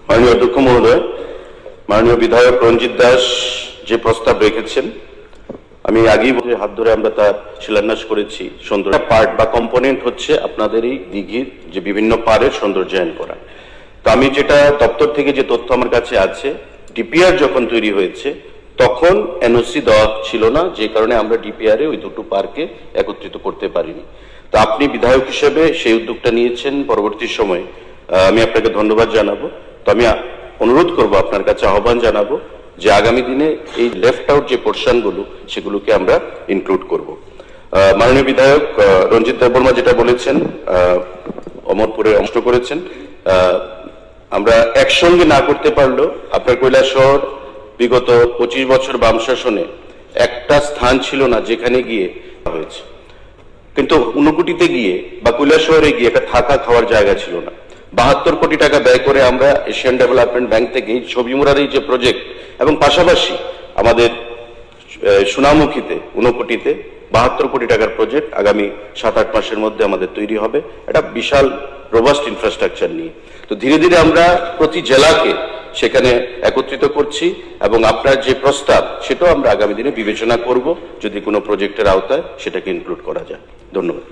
মাননীয় অধ্যক্ষ মহোদয়, মাননীয় বিধায়ক রঞ্জিত দাস যে প্রস্তাব রেখেছেন, আমি আগেই হাত ধরে আমরা তার শিলান্যাস করেছি। সৌন্দর্য পার্ট বা কম্পোনেন্ট হচ্ছে আপনাদের এই দিঘির যে বিভিন্ন পাড়ের সৌন্দর্যায়ন করা। তো আমি যেটা দপ্তর থেকে যে তথ্য আমার কাছে আছে, ডিপিআর যখন তৈরি হয়েছে তখন এনওসি দেওয়া ছিল না, যে কারণে আমরা ডিপিআরে ওই দুটো পার্কে একত্রিত করতে পারিনি। তো আপনি বিধায়ক হিসেবে সেই উদ্যোগটা নিয়েছেন। পরবর্তী সময় আমি আপনাকে ধন্যবাদ জানাবো। তো আমি অনুরোধ করব, আপনার কাছে আহ্বান জানাবো যে আগামী দিনে এই লেফট আউট যে পোর্শনগুলো সেগুলোকে আমরা ইনক্লুড করব। মাননীয় বিধায়ক রঞ্জিত দেববর্মা যেটা বলেছেন, অমরপুরে অংশ করেছেন, আমরা একসঙ্গে না করতে পারলেও আপনার কৈলাসহর বিগত 25 বছর বাম শাসনে একটা স্থান ছিল না যেখানে গিয়ে হয়েছে, কিন্তু ঊনকোটিতে গিয়ে বা কৈলাসহরে গিয়ে একটা থাকা খাওয়ার জায়গা ছিল না। 72 কোটি টাকা ব্যয় করে আমরা এশিয়ান ডেভেলপমেন্ট ব্যাংক থেকে এই ছবিমুড়ার এই যে প্রজেক্ট, এবং পাশাপাশি আমাদের সোনামুখীতে ঊনকোটিতে 72 কোটি টাকার প্রজেক্ট আগামী 7-8 মাসের মধ্যে আমাদের তৈরি হবে, একটা বিশাল রোবাস্ট ইনফ্রাস্ট্রাকচার নিয়ে। তো ধীরে ধীরে আমরা প্রতি জেলাকে সেখানে একত্রিত করছি, এবং আপনার যে প্রস্তাব সেটাও আমরা আগামী দিনে বিবেচনা করব, যদি কোনো প্রজেক্টের আওতায় সেটাকে ইনক্লুড করা যায়। ধন্যবাদ।